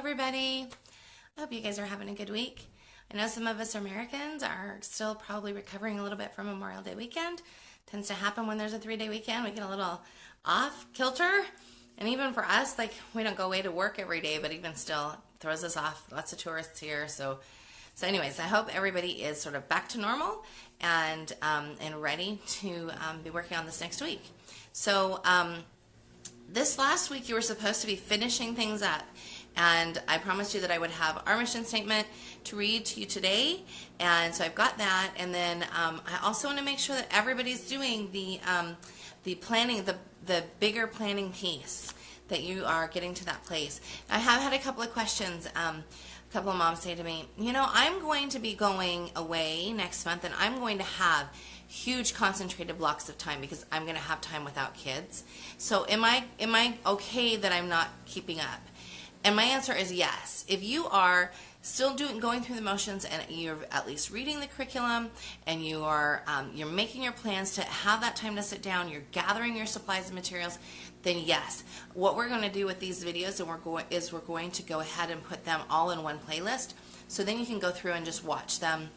everybody. I hope you guys are having a good week. I know some of us Americans are still probably recovering a little bit from Memorial Day weekend. Tends to happen when there's a 3-day weekend. We get a little off kilter. And even for us, like, we don't go away to work every day, but even still it throws us off. Lots of tourists here. So anyways, I hope everybody is sort of back to normal and ready to be working on this next week. So this last week you were supposed to be finishing things up, and I promised you that I would have our mission statement to read to you today, and so I've got that. And then I also want to make sure that everybody's doing the planning, the bigger planning piece, that you are getting to that place. I have had a couple of questions. A couple of moms say to me, you know, I'm going to be going away next month, and I'm going to have huge concentrated blocks of time because I'm going to have time without kids. So am I okay that I'm not keeping up? And my answer is yes. If you are still going through the motions and you're at least reading the curriculum and you're making your plans to have that time to sit down, you're gathering your supplies and materials, then yes. What we're going to do with these videos is we're going to go ahead and put them all in one playlist, so then you can go through and just watch them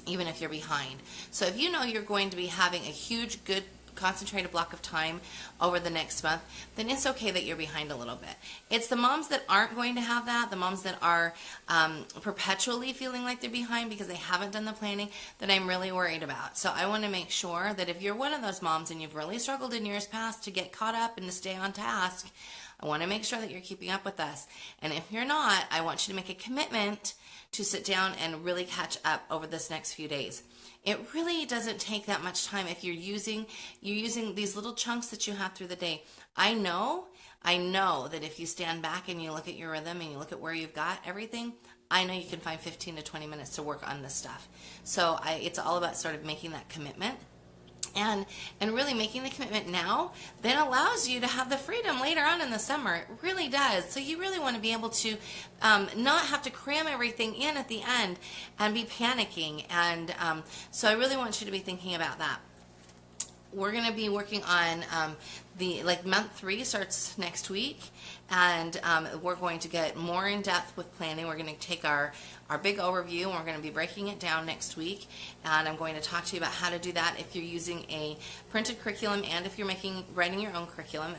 even if you're behind. So if you know you're going to be having a huge, good, concentrated block of time over the next month, then it's okay that you're behind a little bit. It's the moms that aren't going to have that, the moms that are perpetually feeling like they're behind because they haven't done the planning, that I'm really worried about. So I want to make sure that if you're one of those moms and you've really struggled in years past to get caught up and to stay on task, I want to make sure that you're keeping up with us. And if you're not, I want you to make a commitment to sit down and really catch up over this next few days. It really doesn't take that much time if you're using these little chunks that you have through the day. I know that if you stand back and you look at your rhythm and you look at where you've got everything, I know you can find 15 to 20 minutes to work on this stuff. So it's all about sort of making that commitment. And really making the commitment now then allows you to have the freedom later on in the summer. It really does. So you really want to be able to not have to cram everything in at the end and be panicking. And so I really want you to be thinking about that. We're going to be working on month 3 starts next week, and we're going to get more in depth with planning. We're going to take our big overview and we're going to be breaking it down next week, and I'm going to talk to you about how to do that if you're using a printed curriculum and if you're writing your own curriculum.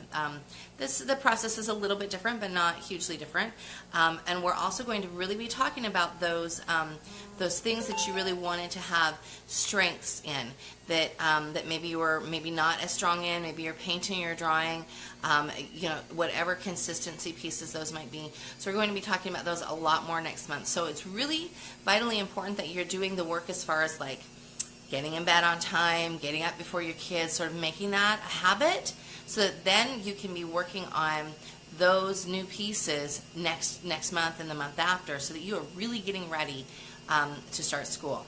The process is a little bit different, but not hugely different. And we're also going to really be talking about those things that you really wanted to have strengths in, that maybe you were not as strong in, maybe you're painting or drawing, whatever consistency pieces those might be. So we're going to be talking about those a lot more next month. So it's really vitally important that you're doing the work as far as like getting in bed on time, getting up before your kids, sort of making that a habit, so that then you can be working on those new pieces next month and the month after, so that you are really getting ready to start school.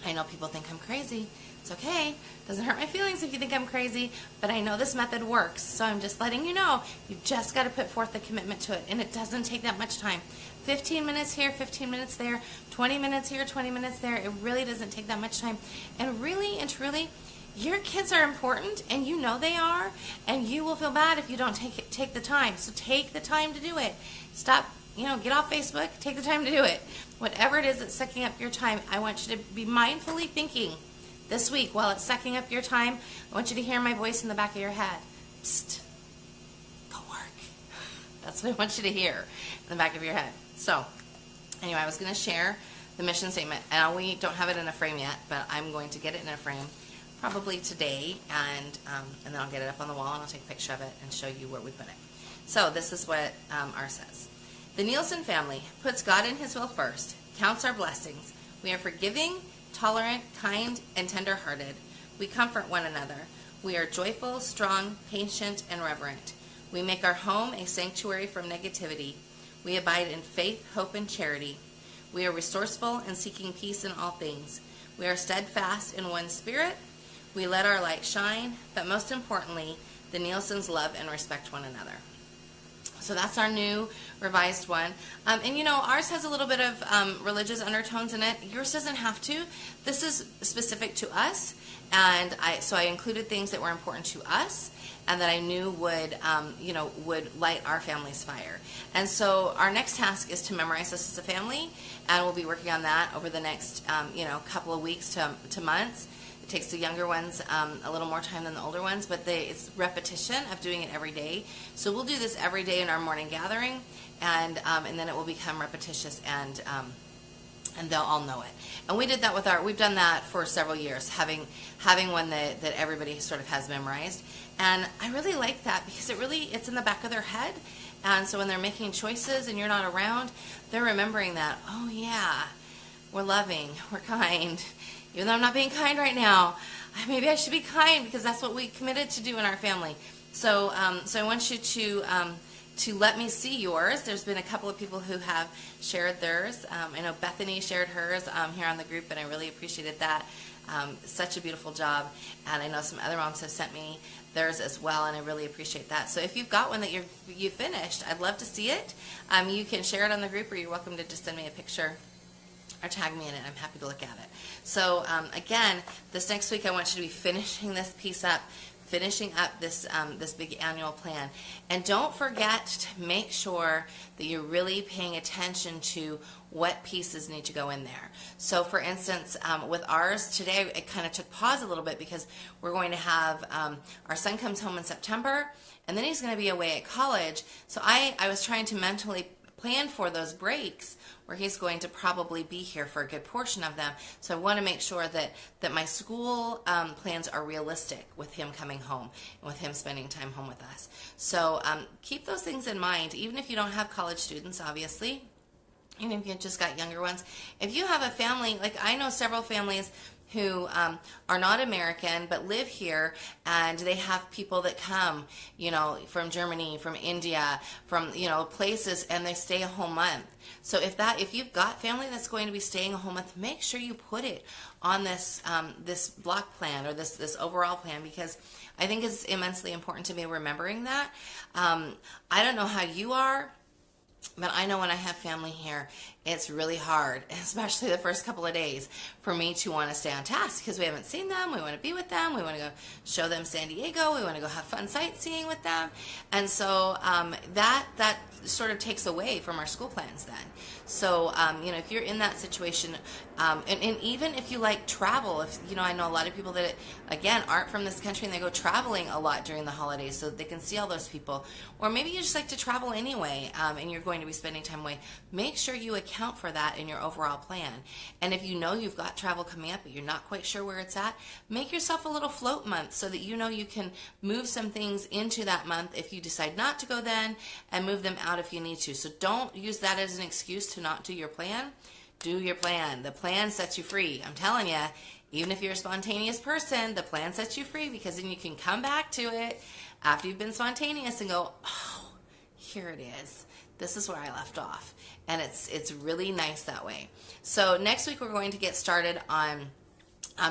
I know people think I'm crazy. It's okay. Doesn't hurt my feelings if you think I'm crazy, but I know this method works. So I'm just letting you know, you've just got to put forth the commitment to it, and it doesn't take that much time. 15 minutes here, 15 minutes there, 20 minutes here, 20 minutes there. It really doesn't take that much time. And really and truly, your kids are important, and you know they are, and you will feel bad if you don't take the time. So take the time to do it. Stop, get off Facebook, take the time to do it. Whatever it is that's sucking up your time, I want you to be mindfully thinking this week while it's sucking up your time. I want you to hear my voice in the back of your head. Psst, go work. That's what I want you to hear in the back of your head. So anyway, I was going to share the mission statement, and we don't have it in a frame yet, but I'm going to get it in a frame probably today, and then I'll get it up on the wall, and I'll take a picture of it and show you where we put it. So this is what ours says. The Nielsen family puts God in His will first, counts our blessings. We are forgiving, tolerant, kind, and tender-hearted. We comfort one another. We are joyful, strong, patient, and reverent. We make our home a sanctuary from negativity. We abide in faith, hope, and charity. We are resourceful and seeking peace in all things. We are steadfast in one spirit. We let our light shine, but most importantly, the Nielsens love and respect one another. So that's our new revised one. And ours has a little bit of religious undertones in it. Yours doesn't have to. This is specific to us. And so I included things that were important to us. and that I knew would, would light our family's fire. And so our next task is to memorize this as a family, and we'll be working on that over the next, couple of weeks to months. It takes the younger ones a little more time than the older ones, but it's repetition of doing it every day. So we'll do this every day in our morning gathering, and then it will become repetitious, and they'll all know it. And we did that we've done that for several years, having one that everybody sort of has memorized. And I really like that because it's in the back of their head. And so when they're making choices and you're not around, they're remembering that, oh yeah, we're loving, we're kind. Even though I'm not being kind right now, maybe I should be kind because that's what we committed to do in our family. So I want you to let me see yours. There's been a couple of people who have shared theirs. I know Bethany shared hers here on the group, and I really appreciated that. Such a beautiful job. And I know some other moms have sent me theirs as well, and I really appreciate that. So if you've got one that you finished, I'd love to see it. You can share it on the group, or you're welcome to just send me a picture or tag me in it. I'm happy to look at it. So again, this next week I want you to be finishing this piece up, finishing up this big annual plan. And don't forget to make sure that you're really paying attention to what pieces need to go in there. So for instance, with ours today, it kind of took pause a little bit because we're going to have, our son comes home in September, and then he's going to be away at college. So I was trying to mentally plan for those breaks where he's going to probably be here for a good portion of them. So I want to make sure that my school plans are realistic with him coming home and with him spending time home with us. So keep those things in mind, even if you don't have college students, obviously, even if you've just got younger ones. If you have a family, like I know several families who are not American but live here, and they have people that come, from Germany, from India, from, places, and they stay a whole month. So if you've got family that's going to be staying a whole month, make sure you put it on this this block plan or this overall plan, because I think it's immensely important to be remembering that. I don't know how you are, but I know when I have family here, it's really hard, especially the first couple of days, for me to want to stay on task because we haven't seen them. We want to be with them. We want to go show them San Diego. We want to go have fun sightseeing with them. And so that sort of takes away from our school plans then. So, if you're in that situation, and even if you like travel, I know a lot of people that, again, aren't from this country and they go traveling a lot during the holidays so that they can see all those people. Or maybe you just like to travel anyway, and you're going to be spending time away. Make sure you account for that in your overall plan. And if you know you've got travel coming up but you're not quite sure where it's at, make yourself a little float month so that you can move some things into that month if you decide not to go then, and move them out if you need to. So don't use that as an excuse to not do your plan. Do your plan. The plan sets you free. I'm telling you, even if you're a spontaneous person, the plan sets you free, because then you can come back to it after you've been spontaneous and go, oh, here it is. This is where I left off. And it's really nice that way. So next week we're going to get started on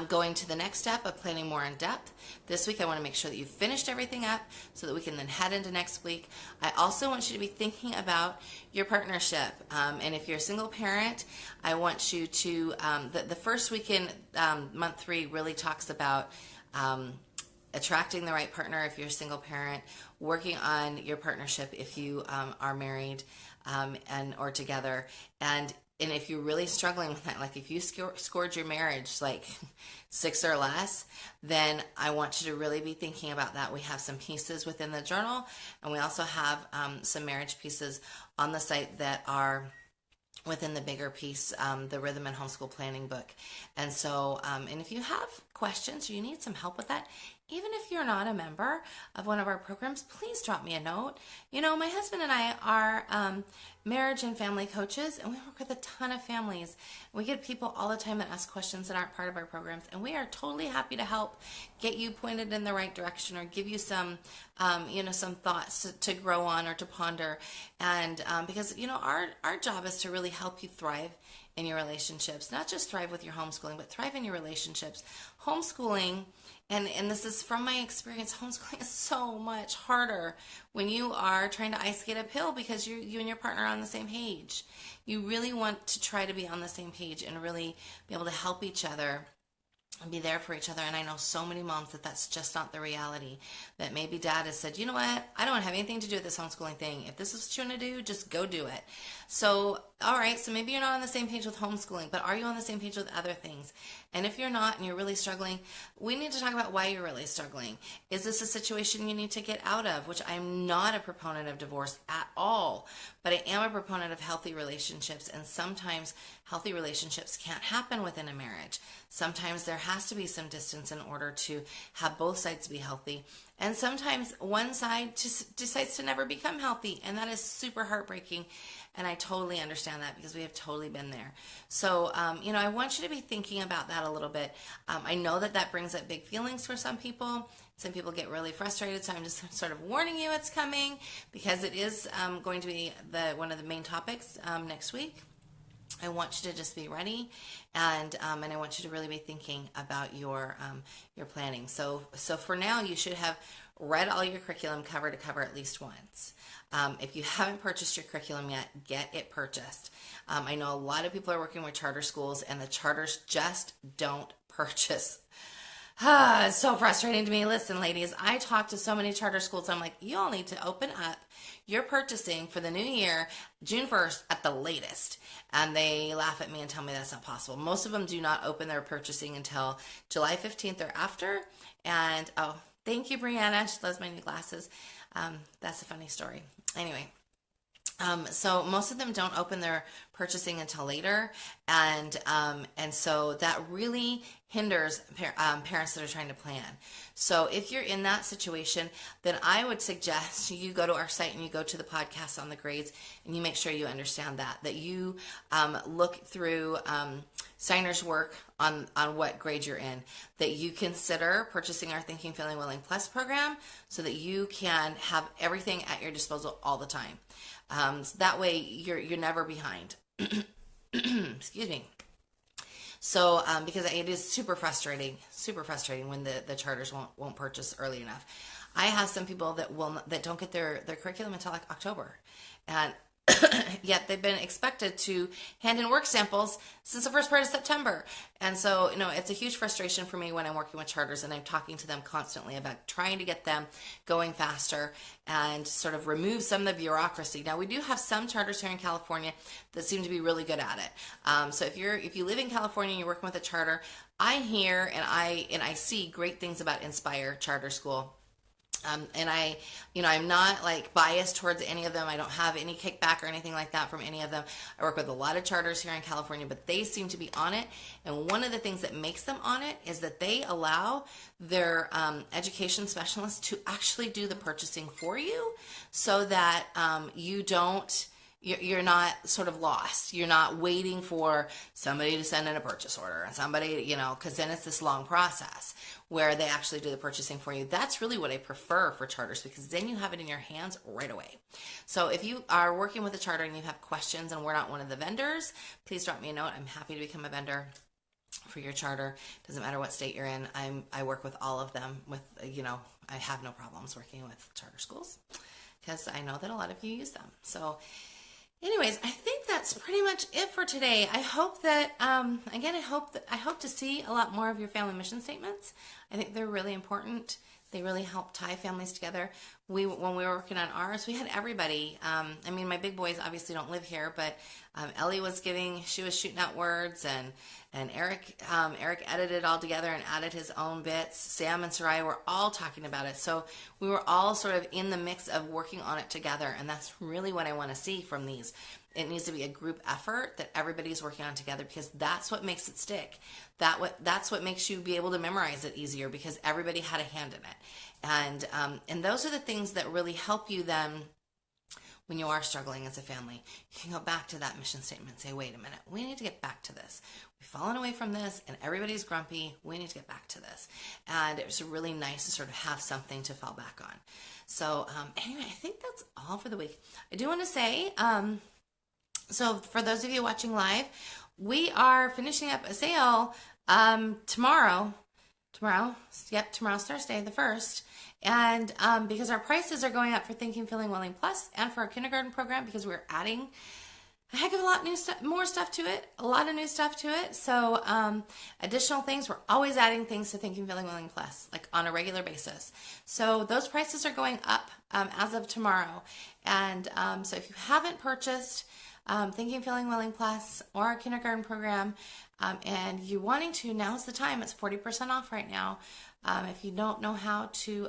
going to the next step of planning more in depth. This week I want to make sure that you've finished everything up so that we can then head into next week. I also want you to be thinking about your partnership. And if you're a single parent, I want you to, the first week in month 3 really talks about attracting the right partner if you're a single parent, working on your partnership if you are married or together, and if you're really struggling with that, like if you scored your marriage like 6 or less, then I want you to really be thinking about that. We have some pieces within the journal, and we also have some marriage pieces on the site that are within the bigger piece, the Rhythm and Homeschool Planning book. And so, and if you have questions or you need some help with that, even if you're not a member of one of our programs, please drop me a note. My husband and I are marriage and family coaches, and we work with a ton of families. We get people all the time that ask questions that aren't part of our programs, and we are totally happy to help get you pointed in the right direction or give you some, some thoughts to grow on or to ponder. And because, our job is to really help you thrive in your relationships, not just thrive with your homeschooling, but thrive in your relationships. Homeschooling, and this is from my experience, homeschooling is so much harder when you are trying to ice skate uphill because you and your partner are on the same page. You really want to try to be on the same page and really be able to help each other and be there for each other. And I know so many moms that that's just not the reality. That maybe dad has said, you know what, I don't have anything to do with this homeschooling thing. If this is what you want to do, just go do it. So, all right, so maybe you're not on the same page with homeschooling, but are you on the same page with other things? And if you're not and you're really struggling, we need to talk about why you're really struggling. Is this a situation you need to get out of? Which I'm not a proponent of divorce at all, but I am a proponent of healthy relationships. And sometimes healthy relationships can't happen within a marriage. Sometimes there has to be some distance in order to have both sides be healthy. And sometimes one side just decides to never become healthy, and that is super heartbreaking. And I totally understand that because we have totally been there. So, I want you to be thinking about that a little bit. I know that that brings up big feelings for some people. Some people get really frustrated, so I'm just sort of warning you it's coming because it is going to be one of the main topics next week. I want you to just be ready, and I want you to really be thinking about your planning. So for now, you should have read all your curriculum cover to cover at least once. If you haven't purchased your curriculum yet, get it purchased. I know a lot of people are working with charter schools, and the charters just don't purchase. It's so frustrating to me. Listen, ladies, I talk to so many charter schools. I'm like, you all need to open up your purchasing for the new year, June 1st at the latest. And they laugh at me and tell me that's not possible. Most of them do not open their purchasing until July 15th or after. And, oh, thank you, Brianna. She loves my new glasses. That's a funny story. Anyway. So most of them don't open their purchasing until later, and so that really hinders parents that are trying to plan. So if you're in that situation, then I would suggest you go to our site and you go to the podcast on the grades, and you make sure you understand that you look through Steiner's work on what grade you're in, that you consider purchasing our Thinking, Feeling, Willing Plus program so that you can have everything at your disposal all the time. So that way you're never behind. Excuse me. So because it is super frustrating when the charters won't purchase early enough. I have some people that don't get their curriculum until like October, and yet they've been expected to hand in work samples since the first part of September. And so, it's a huge frustration for me when I'm working with charters and I'm talking to them constantly about trying to get them going faster and sort of remove some of the bureaucracy. Now, we do have some charters here in California that seem to be really good at it. So if you live in California and you're working with a charter, I hear and I see great things about Inspire Charter School. And I'm not like biased towards any of them. I don't have any kickback or anything like that from any of them. I work with a lot of charters here in California, but they seem to be on it. And one of the things that makes them on it is that they allow their education specialists to actually do the purchasing for you so that you're not sort of lost. You're not waiting for somebody to send in a purchase order and somebody, because then it's this long process where they actually do the purchasing for you. That's really what I prefer for charters because then you have it in your hands right away. So if you are working with a charter and you have questions and we're not one of the vendors, please drop me a note. I'm happy to become a vendor for your charter. Doesn't matter what state you're in. I work with all of them I have no problems working with charter schools because I know that a lot of you use them. So anyways, I think that's pretty much it for today. I hope that, I hope to see a lot more of your family mission statements. I think they're really important. They really help tie families together. When we were working on ours, we had everybody. My big boys obviously don't live here, but Ellie was shooting out words, and Eric edited it all together and added his own bits. Sam and Soraya were all talking about it. So we were all sort of in the mix of working on it together, and that's really what I want to see from these. It needs to be a group effort that everybody's working on together because that's what makes it stick. That's what makes you be able to memorize it easier because everybody had a hand in it. And those are the things that really help you then when you are struggling as a family. You can go back to that mission statement and say, wait a minute, we need to get back to this. We've fallen away from this and everybody's grumpy. We need to get back to this. And it was really nice to sort of have something to fall back on. So anyway, I think that's all for the week. I do want to say, so for those of you watching live, we are finishing up a sale tomorrow. Tomorrow's Thursday, the 1st. And because our prices are going up for Thinking, Feeling, Willing Plus and for our kindergarten program because we're adding a heck of a lot more stuff to it, a lot of new stuff to it. So additional things, we're always adding things to Thinking, Feeling, Willing Plus, like on a regular basis. So those prices are going up as of tomorrow. And so if you haven't purchased Thinking, Feeling, Willing Plus or our kindergarten program, and you wanting to, now's the time. It's 40% off right now. If you don't know how to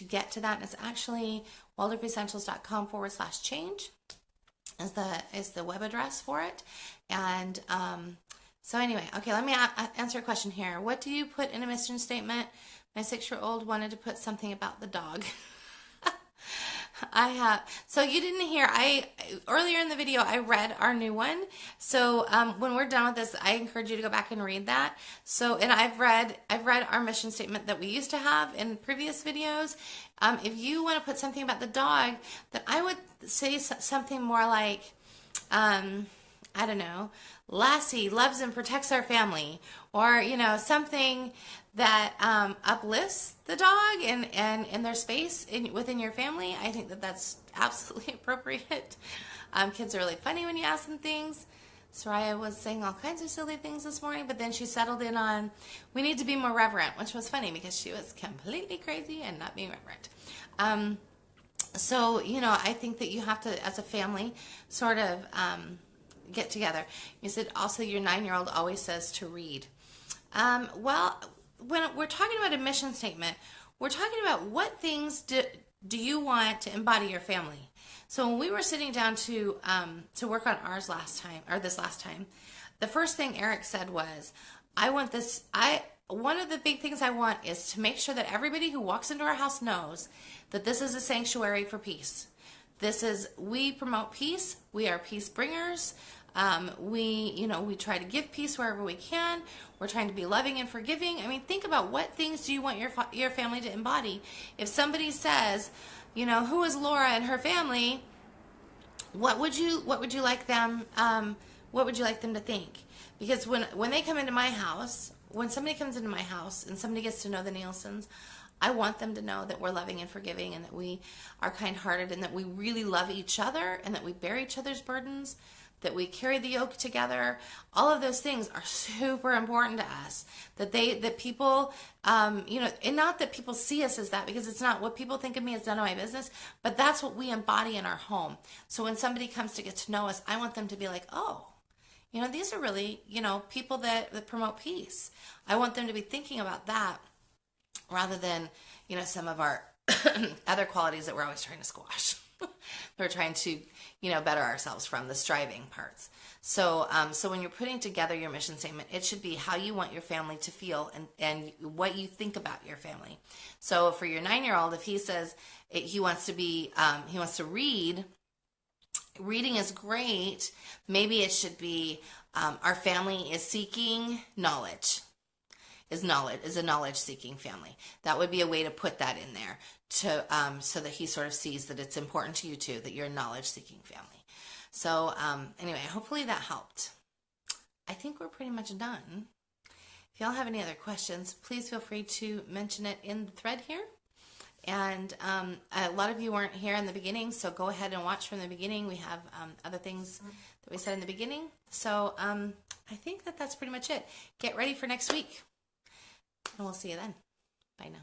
get to that, it's actually waldorfessentials.com/change is the web address for it. And so anyway, okay, let me answer a question here. What do you put in a mission statement? My 6-year-old wanted to put something about the dog. I have, so you didn't hear, earlier in the video, I read our new one. So when we're done with this, I encourage you to go back and read that. So, and I've read our mission statement that we used to have in previous videos. If you want to put something about the dog, then I would say something more like, I don't know, Lassie loves and protects our family, or, you know, something that uplifts the dog and their space within your family. I think that that's absolutely appropriate. Kids are really funny when you ask them things. Soraya was saying all kinds of silly things this morning, but then she settled in on, we need to be more reverent, which was funny because she was completely crazy and not being reverent. So, you know, I think that you have to, as a family, sort of get together. You said also your 9-year-old always says to read. Well, when we're talking about a mission statement, we're talking about what things do you want to embody your family. So when we were sitting down to work on ours this last time, the first thing Eric said was, one of the big things I want is to make sure that everybody who walks into our house knows that this is a sanctuary for peace. We promote peace. We are peace bringers. We try to give peace wherever we can. We're trying to be loving and forgiving. I mean, think about what things do you want your family to embody. If somebody says, you know, who is Laura and her family, what would you like them to think? Because when they come into my house, when somebody comes into my house and somebody gets to know the Nielsen's, I want them to know that we're loving and forgiving and that we are kind-hearted and that we really love each other and that we bear each other's burdens, that we carry the yoke together. All of those things are super important to us. That people, and not that people see us as that, because it's not what people think of me as none of my business, but that's what we embody in our home. So when somebody comes to get to know us, I want them to be like, oh, you know, these are really, you know, people that promote peace. I want them to be thinking about that rather than, you know, some of our other qualities that we're always trying to squash. We're trying to, you know, better ourselves from the striving parts. So when you're putting together your mission statement, it should be how you want your family to feel and what you think about your family. So for your 9-year-old, if he says he wants to read, reading is great. Maybe it should be our family is seeking knowledge. Is a knowledge-seeking family. That would be a way to put that in there to so that he sort of sees that it's important to you too, that you're a knowledge-seeking family. So anyway, hopefully that helped. I think we're pretty much done. If y'all have any other questions, please feel free to mention it in the thread here. And a lot of you weren't here in the beginning, so go ahead and watch from the beginning. We have other things that we said in the beginning. So I think that's pretty much it. Get ready for next week. And we'll see you then. Bye now.